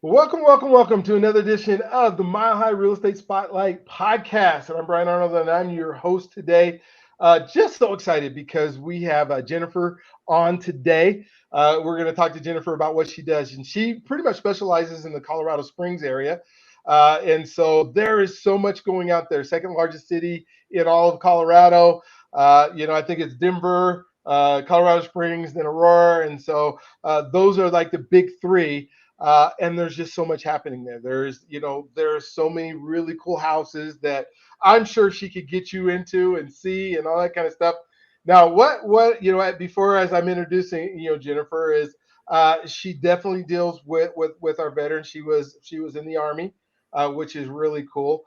Welcome to another edition of the Mile High Real Estate Spotlight podcast. And I'm Brian Arnold, and I'm your host today. Just so excited because we have Jennifer on today. We're going to talk to Jennifer about what she does, and she pretty much specializes in the Colorado Springs area. And so there is so much going out there. Second largest city in all of Colorado. I think it's Denver, Colorado Springs, then Aurora, and so those are like the big three. And there's just so much happening there. There's so many really cool houses that I'm sure she could get you into and see and all that kind of stuff. Now, before as I'm introducing Jennifer is she definitely deals with our veterans. She was in the Army, which is really cool.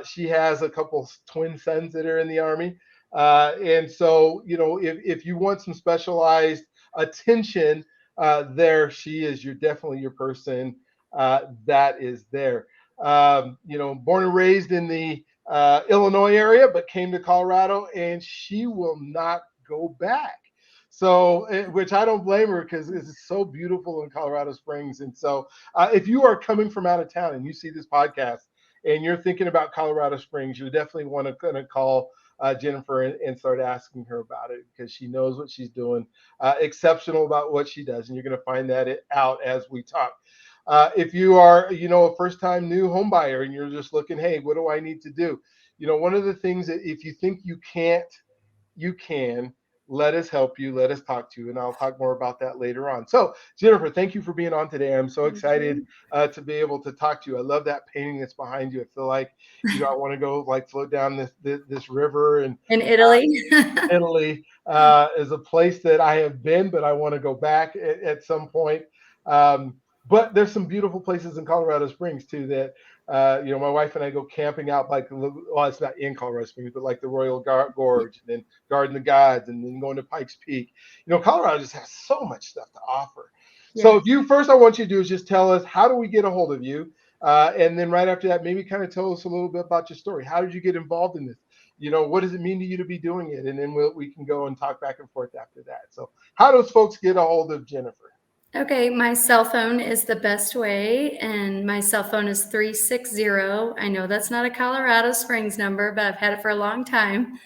She has a couple twin sons that are in the Army, and so if you want some specialized attention, there she is. You're definitely your person that is there. Born and raised in the Illinois area, but came to Colorado, and she will not go back. So, which I don't blame her because it's so beautiful in Colorado Springs. And so, if you are coming from out of town and you see this podcast and you're thinking about Colorado Springs, you definitely want to kind of call Jennifer and start asking her about it because she knows what she's doing, exceptional about what she does, and you're going to find that out as we talk. If you are, a first-time new home buyer and you're just looking, hey, what do I need to do? One of the things that if you think you can't, you can. Let us help you. Let us talk to you, and I'll talk more about that later on. So, Jennifer, thank you for being on today. I'm so Thank excited you. to be able to talk to you. I love that painting that's behind you. I feel like, I want to go like float down this river and In Italy. Italy is a place that I have been, but I want to go back at some point. Um, but there's some beautiful places in Colorado Springs too that my wife and I go camping out like well, it's not in Colorado Springs, but like the Royal Gorge and then Garden of Gods and then going to Pikes Peak. Colorado just has so much stuff to offer. So Yeah. if you first, I want you to do is just tell us how do we get a hold of you, and then right after that, maybe kind of tell us a little bit about your story. How did you get involved in this? What does it mean to you to be doing it? And then we can go and talk back and forth after that. So how does folks get a hold of Jennifer? Okay, my cell phone is the best way, and my cell phone is 360. I know that's not a Colorado Springs number, but I've had it for a long time.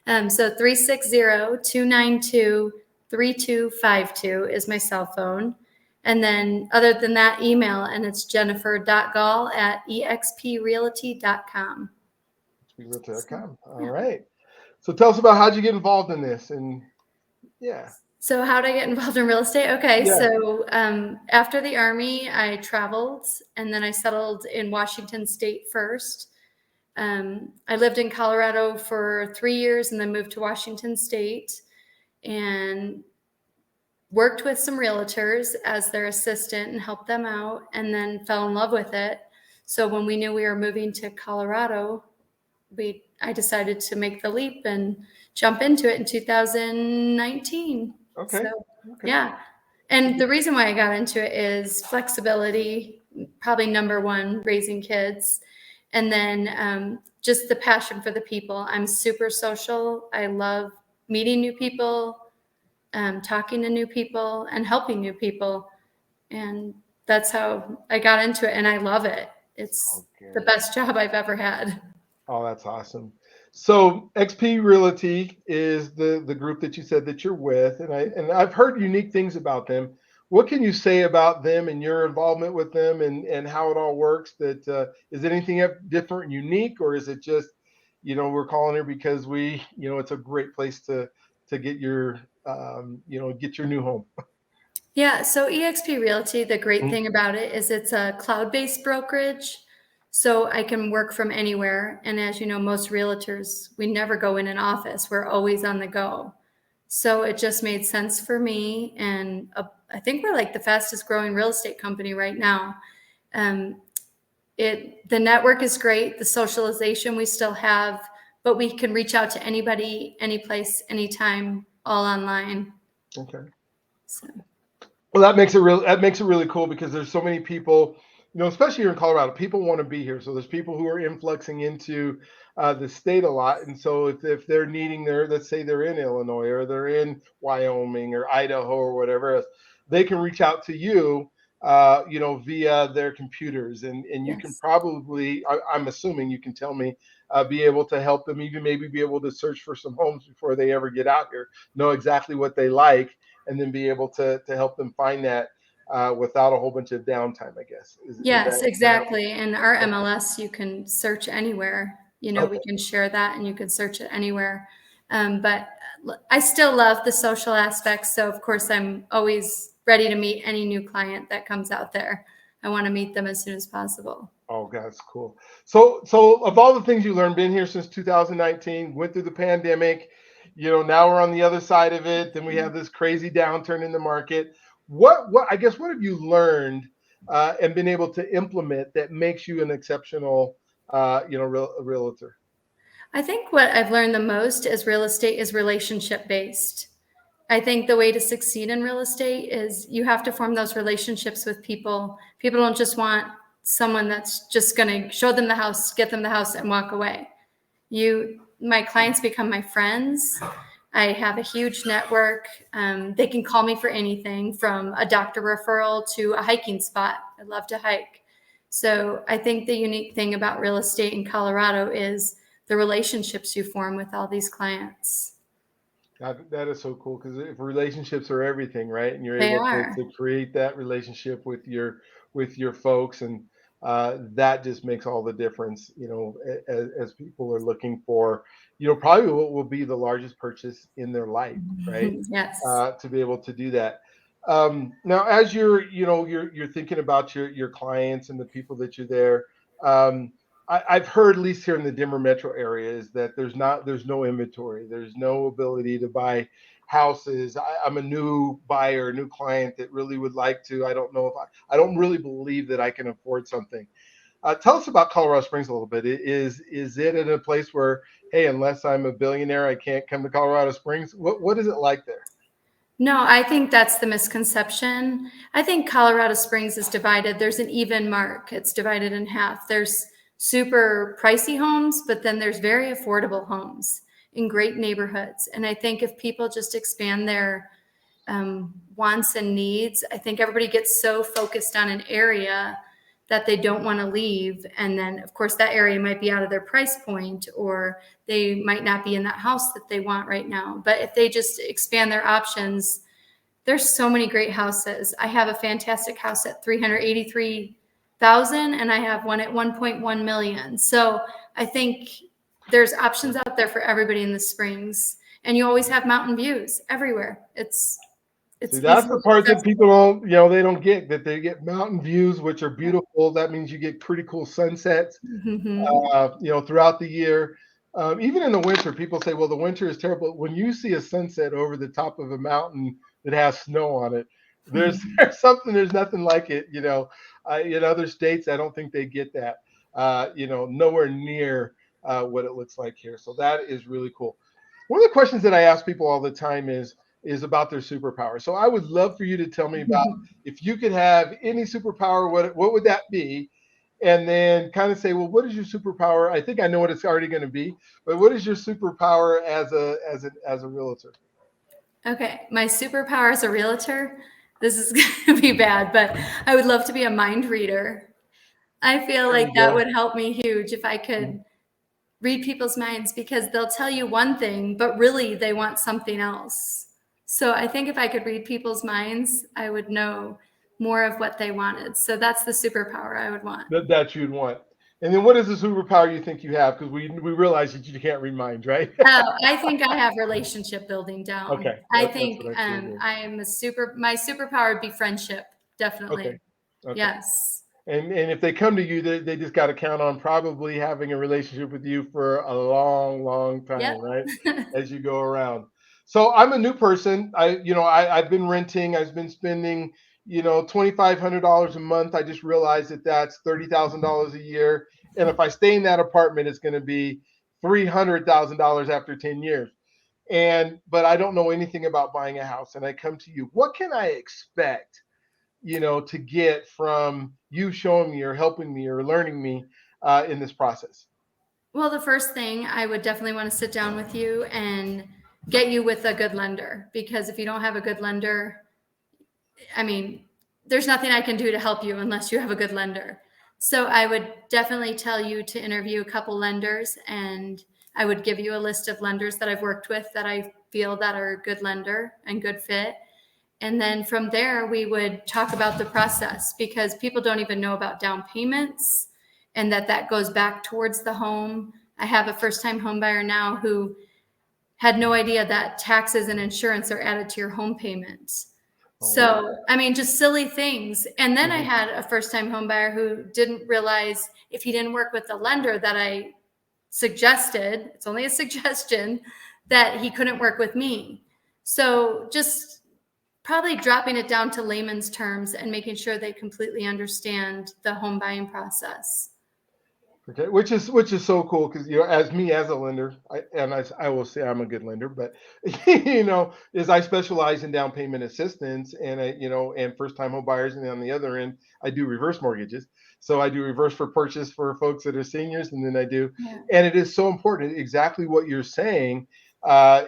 So 360-292-3252 is my cell phone. And then other than that, email, and it's jennifer.gall@exprealty.com. So, Realtor.com. All yeah. right. So tell us about how'd you get involved in this? And yeah. So how did I get involved in real estate? Okay, Yeah. so after the Army, I traveled and then I settled in Washington State first. I lived in Colorado for 3 years and then moved to Washington State and worked with some realtors as their assistant and helped them out and then fell in love with it. So when we knew we were moving to Colorado, I decided to make the leap and jump into it in 2019. Okay. So, Okay. yeah. And the reason why I got into it is flexibility, probably number one, raising kids. And then just the passion for the people. I'm super social. I love meeting new people, talking to new people, and helping new people. And that's how I got into it. And I love it. It's the Okay. best job I've ever had. Oh, that's awesome. So XP Realty is the group that you said that you're with, and I've heard unique things about them. What can you say about them and your involvement with them and how it all works? That is it anything different and unique, or is it just we're calling her because it's a great place to get your get your new home. Yeah, so eXp Realty, the great Mhm. thing about it is it's a cloud-based brokerage, so I can work from anywhere. And as you know, most realtors, we never go in an office. We're always on the go. So it just made sense for me, and I think we're like the fastest growing real estate company right now. Um, the network is great, the socialization we still have, but we can reach out to anybody, any place, anytime, all online. Okay. So. Well, that makes it really cool because there's so many people, especially here in Colorado, people want to be here. So there's people who are influxing into the state a lot, and so if they're needing let's say they're in Illinois or they're in Wyoming or Idaho or whatever else, they can reach out to you via their computers, and you can Yes. probably, I'm assuming you can tell me, be able to help them, even maybe be able to search for some homes before they ever get out here, know exactly what they like, and then be able to help them find that without a whole bunch of downtime. I guess is Yes, that exactly. And our okay? MLS, you can search anywhere. We Okay. can share that and you can search it anywhere. But I still love the social aspects. So, of course, I'm always ready to meet any new client that comes out there. I want to meet them as soon as possible. Oh, that's cool. So of all the things you learned, been here since 2019, went through the pandemic, now we're on the other side of it. Then we have this crazy downturn in the market. What I guess what have you learned and been able to implement that makes you an exceptional, realtor? I think what I've learned the most is real estate is relationship based. I think the way to succeed in real estate is you have to form those relationships with people. People don't just want someone that's just going to show them the house, get them the house, and walk away. My clients become my friends. I have a huge network. They can call me for anything from a doctor referral to a hiking spot. I love to hike. So I think the unique thing about real estate in Colorado is the relationships you form with all these clients. That is so cool because if relationships are everything, right? And you're They able are. to create that relationship with your folks, and that just makes all the difference. As people are looking for, probably what will be the largest purchase in their life, right? Yes. To be able to do that. Now, as you're thinking about your clients and the people that you're there. I've heard, at least here in the Denver metro area, is that there's no inventory, there's no ability to buy houses. I'm a new buyer, new client that really would like to. I don't know if I don't really believe that I can afford something. Tell us about Colorado Springs a little bit. Is it in a place where, hey, unless I'm a billionaire, I can't come to Colorado Springs? What is it like there? No, I think that's the misconception. I think Colorado Springs is divided. There's an even mark. It's divided in half. There's super pricey homes, but then there's very affordable homes in great neighborhoods. And I think if people just expand their wants and needs, I think everybody gets so focused on an area that they don't want to leave. And then, of course, that area might be out of their price point, or they might not be in that house that they want right now. But if they just expand their options, there's so many great houses. I have a fantastic house at 383,000, and I have one at 1.1 million. So I think there's options out there for everybody in the Springs, and you always have mountain views everywhere. It's See, that's the easily part that accessible. people don't, they don't get, that they get mountain views, which are beautiful. That means you get pretty cool sunsets, Mhm. throughout the year. Even in the winter, people say, well, the winter is terrible. When you see a sunset over the top of a mountain that has snow on it, there's, there's nothing like it. In other states, I don't think they get that, nowhere near what it looks like here. So that is really cool. One of the questions that I ask people all the time is about their superpower. So I would love for you to tell me about, if you could have any superpower, what would that be? And then kind of say, well, what is your superpower? I think I know what it's already going to be, but what is your superpower as a realtor? Okay, my superpower as a realtor, this is going to be bad, but I would love to be a mind reader. I feel There like you that go. would help me huge if I could read people's minds, because they'll tell you one thing, but really they want something else. So I think if I could read people's minds, I would know more of what they wanted. So that's the superpower I would want. That you'd want. And then what is the superpower you think you have? Because we realize that you can't read minds, right? Oh, I think I have relationship building down. Okay, I that's think what I figured. I am my superpower would be friendship, Okay, definitely. okay. Yes. And if they come to you, they just got to count on probably having a relationship with you for a long, long Yep. time, right? As you go around. So I'm a new person. I've been renting. I've been spending, $2,500 a month. I just realized that that's $30,000 a year. And if I stay in that apartment, it's going to be $300,000 after 10 years. But I don't know anything about buying a house. And I come to you. What can I expect, to get from you showing me or helping me or learning me in this process? Well, the first thing, I would definitely want to sit down with you and get you with a good lender, because if you don't have a good lender, I mean, there's nothing I can do to help you unless you have a good lender. So I would definitely tell you to interview a couple lenders, and I would give you a list of lenders that I've worked with that I feel that are a good lender and good fit. And then from there, we would talk about the process, because people don't even know about down payments and that goes back towards the home. I have a first-time home buyer now who had no idea that taxes and insurance are added to your home payments. Oh, wow. So, I mean, just silly things. And then I Mhm. had a first-time home buyer who didn't realize, if he didn't work with the lender that I suggested, it's only a suggestion, that he couldn't work with me. So just probably dropping it down to layman's terms and making sure they completely understand the home buying process. Okay, which is so cool because as me as a lender, I will say I'm a good lender, but is I specialize in down payment assistance and and first time home buyers, and on the other end, I do reverse mortgages. So I do reverse for purchase for folks that are seniors, and then Yeah. and it is so important. Exactly what you're saying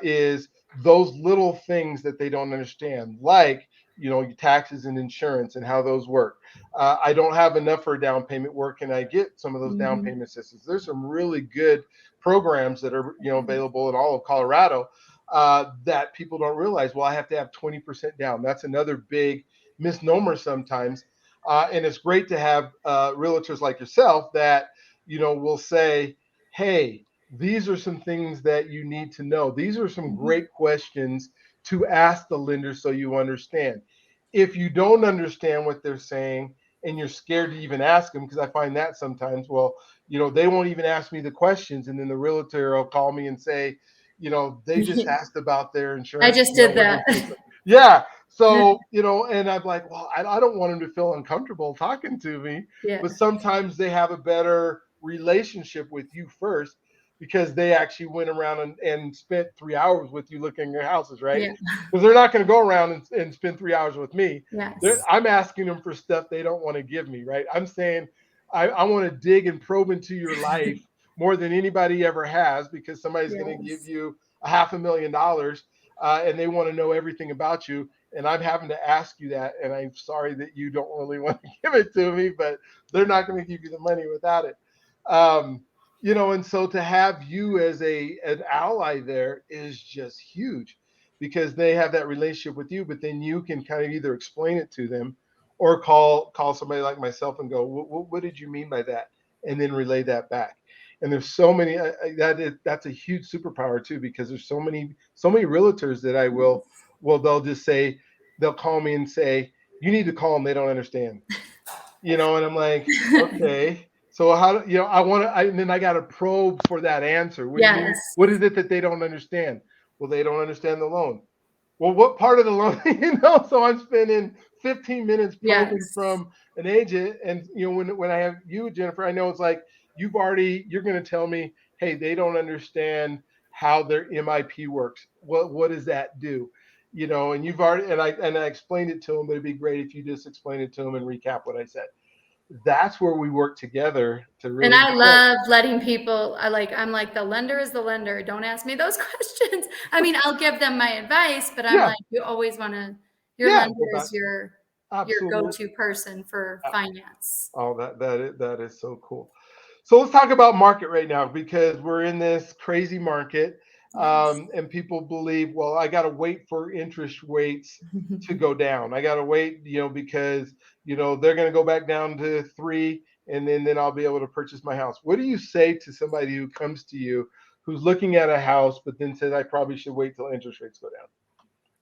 is those little things that they don't understand, like taxes and insurance and how those work. I don't have enough for a down payment. Where can I get some of those down Mm-hmm. payment assistance? There's some really good programs that are available in all of Colorado that people don't realize. Well, I have to have 20% down. That's another big misnomer sometimes. And it's great to have realtors like yourself that will say, "Hey, these are some things that you need to know. These are some Mm-hmm. great questions to ask the lender so you understand." If you don't understand what they're saying and you're scared to even ask them, because I find that sometimes, well, they won't even ask me the questions, and then the realtor will call me and say, they just asked about their I insurance, just did what that. is this? Yeah. So, and I'm like, well, I don't want them to feel uncomfortable talking to me, Yeah. but sometimes they have a better relationship with you first because they actually went around and spent 3 hours with you looking at your houses, right? Yeah. Because they're not going to go around and spend 3 hours with me. Yes. I'm asking them for stuff they don't want to give me, right? I'm saying I want to dig and probe into your life more than anybody ever has, because somebody's going to give Yes. you $500,000 and they want to know everything about you. And I'm having to ask you that. And I'm sorry that you don't really want to give it to me, but they're not going to give you the money without it. And so to have you as an ally there is just huge, because they have that relationship with you, but then you can kind of either explain it to them or call somebody like myself and go, what did you mean by that? And then relay that back. And there's so many that's a huge superpower too, because there's so many realtors that I will Yes. well they'll just say, they'll call me and say, you need to call them, they don't understand. And I'm like, okay. So how do I want to? And then I got to probe for that answer. What do you mean? Yes. What is it that they don't understand? Well, they don't understand the loan. Well, what part of the loan? So I'm spending 15 minutes probing Yes. from an agent, and when I have you, Jennifer, I know it's like you're going to tell me, hey, they don't understand how their MIP works. What does that do? And you've already and I explained it to them, but it'd be great if you just explain it to them and recap what I said. That's where we work together to And really. I love letting people, I'm like, the lender is the lender. Don't ask me those questions. I mean, I'll give them my advice, but I'm Yeah, like, you always want to, your yeah, lender go back. is your Absolutely. go-to person for finance. Oh, that is so cool. So let's talk about market right now, because we're in this crazy market, Yes. and people believe, well, I got to wait for interest rates to go down. I got to wait, because they're going to go back down to 3, and then I'll be able to purchase my house. What do you say to somebody who comes to you who's looking at a house, but then says, I probably should wait till interest rates go down?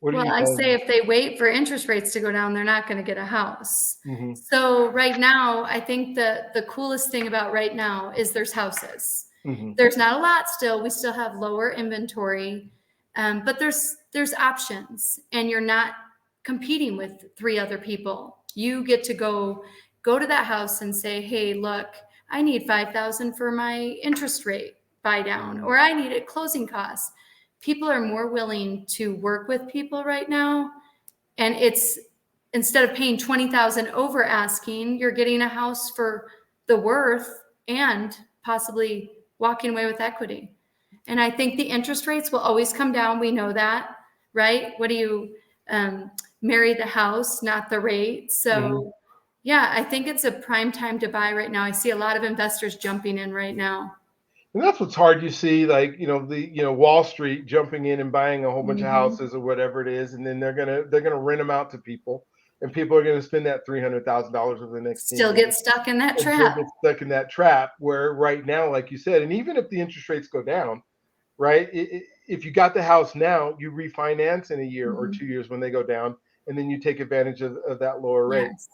What are Well, you I telling say them? if they wait for interest rates to go down, they're not going to get a house. Hmm. So right now, I think the coolest thing about right now is there's houses. Hmm. There's not a lot still. We still have lower inventory, but there's options, and you're not competing with 3 other people. You get to go to that house and say, hey, look, I need 5,000 for my interest rate buy down, or I need it closing costs. People are more willing to work with people right now, and it's, instead of paying 20,000 over asking, you're getting a house for the worth and possibly walking away with equity. And I think the interest rates will always come down. We know that, right? What do you, um, marry the house, not the rate. Mhm. So yeah, I think it's a prime time to buy right now. I see a lot of investors jumping in right now. And that's what's hard. You see, like, Wall Street jumping in and buying a whole bunch of Hmm. houses or whatever it is, and then they're gonna rent them out to people, and people are gonna spend that $300,000 over the next 10 Still get years stuck in that and still trap. get stuck in that trap. Where right now, like you said, and even if the interest rates go down, right? If you got the house now, you refinance in a year or Mhm. 2 years when they go down, and then you take advantage of that lower rate. Yes.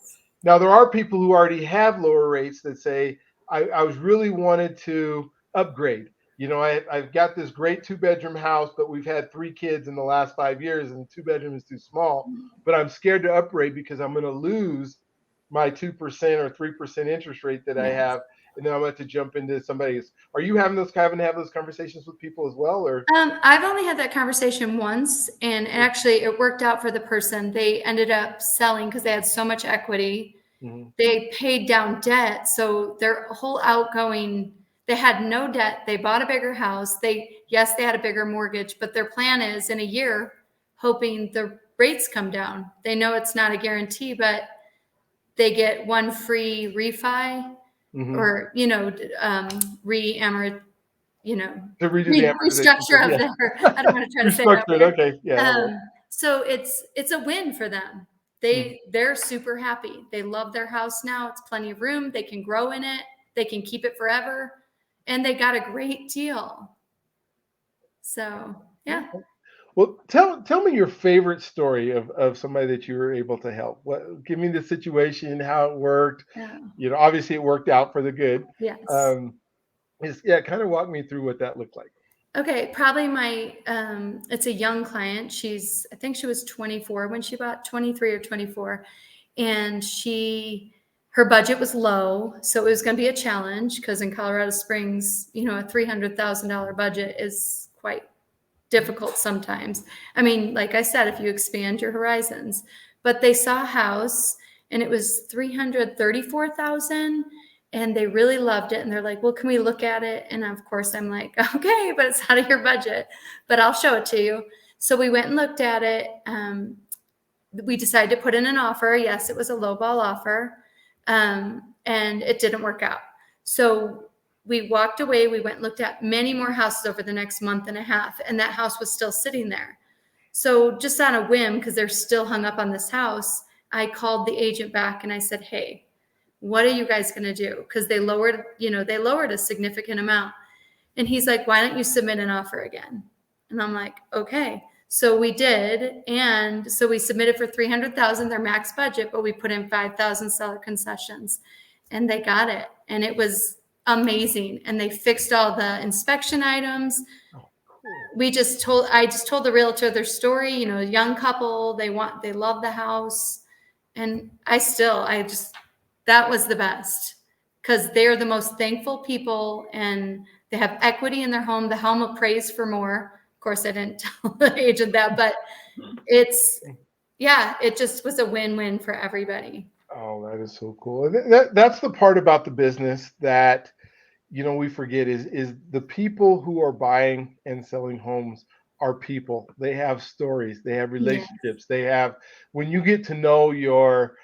Now, there are people who already have lower rates that say, I was really wanted to upgrade. I've got this great 2 bedroom house, but we've had 3 kids in the last 5 years, and 2 bedroom is too small. But I'm scared to upgrade because I'm going to lose my 2% or 3% interest rate that I Yes. have, and then I'm going to jump into somebody's. Are you having to have those conversations with people as well, or? I've only had that conversation once, and actually, it worked out for the person. They ended up selling because they had so much equity. Mhm. They paid down debt, so their whole outgoing, they had no debt. They bought a bigger house. Yes, they had a bigger mortgage, but their plan is in a year, hoping the rates come down. They know it's not a guarantee, but they get one free refi Mhm. or re-amortize, you know, To redo the amortization restructure period, of yeah. their, I don't want to try to say that Restructured, word. okay, yeah, that works. So it's a win for them. Mhm. They're super happy. They love their house now. It's plenty of room. They can grow in it. They can keep it forever. And they got a great deal. So yeah. Okay. Well, tell me your favorite story of somebody that you were able to help. Give me the situation, how it worked. Yeah. Obviously it worked out for the good. Yes. Um, yeah, kind of walk me through what that looked like. Okay, probably my it's a young client. I think she was 24 when she bought, 23 or 24. And her budget was low, so it was going to be a challenge because in Colorado Springs, a $300,000 budget is quite difficult sometimes. I mean, like I said, if you expand your horizons. But they saw a house and it was 334,000 and they really loved it and they're like, "Well, can we look at it?" And of course, I'm like, "Okay, but it's out of your budget, but I'll show it to you." So we went and looked at it. We decided to put in an offer. Yes, it was a lowball offer, and it didn't work out. So we walked away. We went and looked at many more houses over the next month and a half, and that house was still sitting there. So just on a whim, because they're still hung up on this house, I called the agent back and I said, "Hey, what are you guys going to do?" Because they lowered a significant amount. And he's like, "Why don't you submit an offer again?" And I'm like, "Okay." So we did. And so we submitted for 300,000, their max budget, but we put in 5,000 seller concessions and they got it. And it was amazing. And they fixed all the inspection items. Oh, cool. I just told the realtor their story, young couple, they love the house. And that was the best because they're the most thankful people and they have equity in their home. The home appraised for more. Of course, I didn't tell the agent that, but it just was a win-win for everybody. Oh, that is so cool. And that's the part about the business that we forget is the people who are buying and selling homes are people. They have stories, they have Yeah. relationships, they have. When you get to know your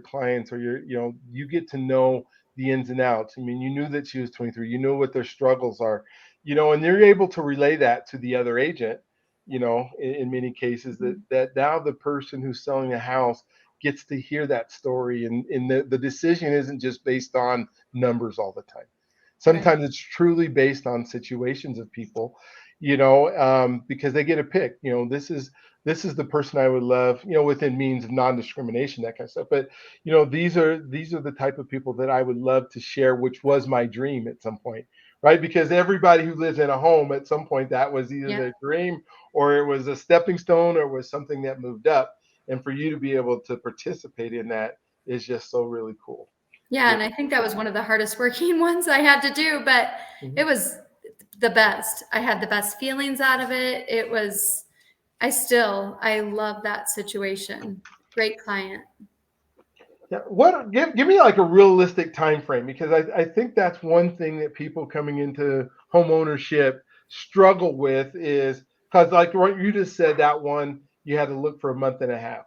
clients, or you get to know the ins and outs. I mean, you knew that she was 23, you know what their struggles are, and you're able to relay that to the other agent, in many cases, that now the person who's selling a house gets to hear that story, and the decision isn't just based on numbers all the time. Right. Sometimes it's truly based on situations of people, because they get a pick. This is the person I would love, within means of non-discrimination, that kind of stuff. But these are the type of people that I would love to share, which was my dream at some point, right? Because everybody who lives in a home at some point, that was either Yeah. their dream, or it was a stepping stone, or it was something that moved up. And for you to be able to participate in that is just so really cool. Yeah. And Really I think that cool. was one of the hardest working ones I had to do, but it Mhm. was the best. I had the best feelings out of it. I love that situation. Great client. Yeah. Give me like a realistic time frame, because I think that's one thing that people coming into home ownership struggle with, is because, like what you just said, that one, you had to look for a month and a half,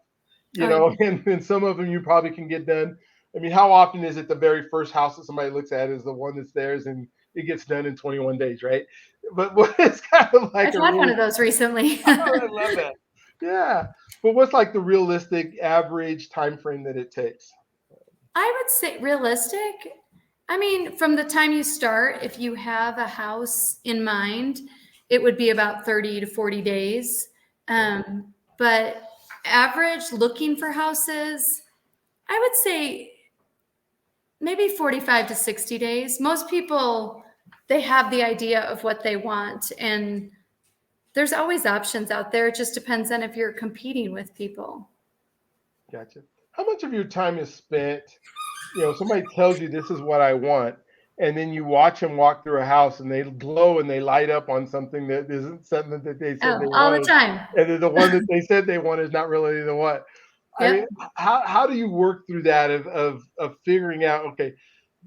Oh yeah. and some of them you probably can get done. I mean, how often is it the very first house that somebody looks at is the one that's theirs and it gets done in 21 days, right? But what it's kind of like I've a had one real, of those recently. I love that. Yeah. But what's like the realistic average time frame that it takes? I would say realistic. I mean, from the time you start, if you have a house in mind, it would be about 30 to 40 days. But average looking for houses, I would say maybe 45 to 60 days. Most people, they have the idea of what they want, and there's always options out there. It just depends on if you're competing with people. Gotcha. How much of your time is spent, somebody tells you this is what I want, and then you watch them walk through a house and they glow and they light up on something that isn't something that they said Oh, they all the wanted, time. and then the one that they said they want is not really the one. I mean, Yep. how do you work through that of figuring out, okay,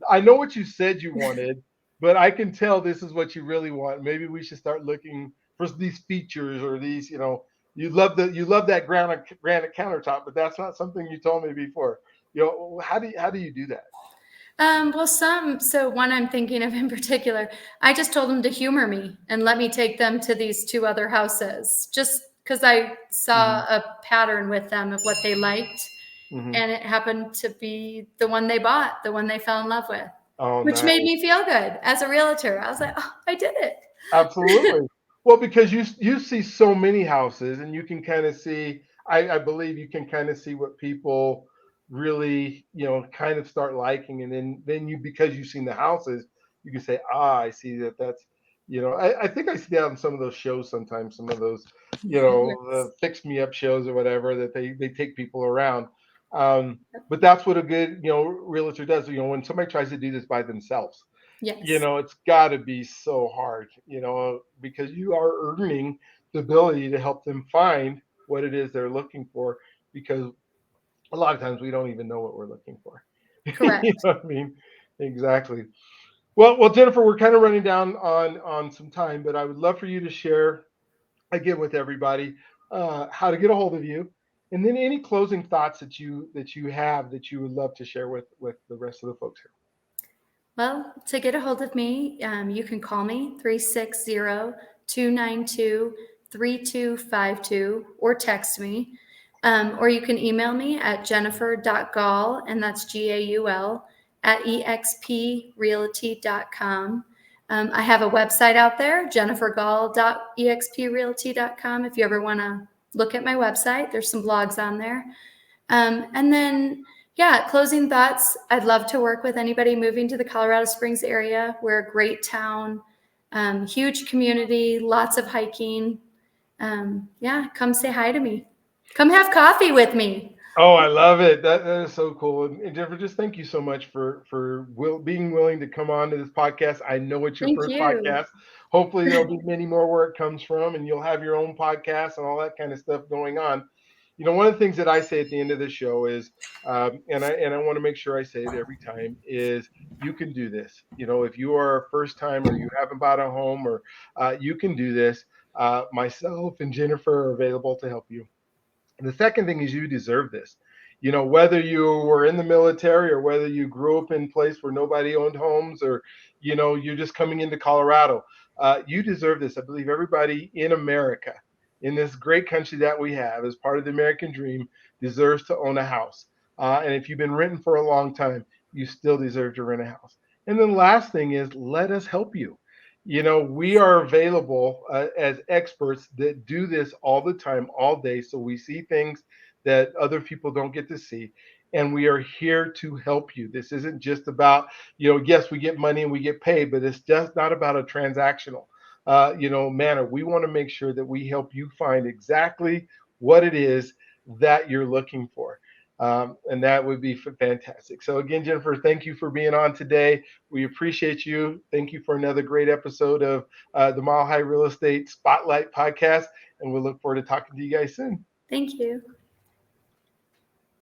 I know what you said you wanted, but I can tell this is what you really want. Maybe we should start looking for these features or these, you love that granite countertop, but that's not something you told me before. How do you do that? So one I'm thinking of in particular, I just told them to humor me and let me take them to these two other houses just because I saw Hmm. a pattern with them of what they liked. Hmm. And it happened to be the one they bought, the one they fell in love with, Oh, which made nice. me feel good as a realtor. I was like, oh, I did it. Absolutely. Well, because you see so many houses, and you can kind of see. I believe you can kind of see what people really, kind of start liking, and then you because you've seen the houses, you can say, I see that. I think I see that on some of those shows sometimes. Some of those, the Yes. fix me up shows or whatever that they take people around. But that's what a good realtor does. When somebody tries to do this by themselves, Yes. it's got to be so hard, because you are earning the ability to help them find what it is they're looking for, because a lot of times we don't even know what we're looking for. You Correct. know what I mean? Exactly. Well, Jennifer, we're kind of running down on some time, but I would love for you to share again with everybody how to get a hold of you, and then any closing thoughts that you have that you would love to share with the rest of the folks here. Well, to get a hold of me, you can call me 360-292-3252 or text me. Or you can email me at jennifer.gaul, and that's Gaul, at exprealty.com. I have a website out there, jennifergaul.exprealty.com. If you ever want to look at my website, there's some blogs on there. And then, yeah, closing thoughts. I'd love to work with anybody moving to the Colorado Springs area. We're a great town, huge community, lots of hiking. Yeah, come say hi to me. Come have coffee with me. Oh, I love it. That is so cool. And Jennifer, just thank you so much for being willing to come on to this podcast. I know it's your Thank first you. podcast. Hopefully, there'll be many more where it comes from, and you'll have your own podcast and all that kind of stuff going on. One of the things that I say at the end of the show is, and I want to make sure I say it every time, is you can do this. If you are a first time or you haven't bought a home, or you can do this. Myself and Jennifer are available to help you. And the second thing is you deserve this. Whether you were in the military or whether you grew up in a place where nobody owned homes, or, you're just coming into Colorado, you deserve this. I believe everybody in America, in this great country that we have as part of the American dream, deserves to own a house. And if you've been renting for a long time, you still deserve to rent a house. And then the last thing is let us help you. We are available as experts that do this all the time, all day. So we see things that other people don't get to see. And we are here to help you. This isn't just about, yes, we get money and we get paid, but it's just not about a transactional, manner. We want to make sure that we help you find exactly what it is that you're looking for. And that would be fantastic. So, again, Jennifer, thank you for being on today. We appreciate you. Thank you for another great episode of the Mile High Real Estate Spotlight podcast. And we'll look forward to talking to you guys soon. Thank you.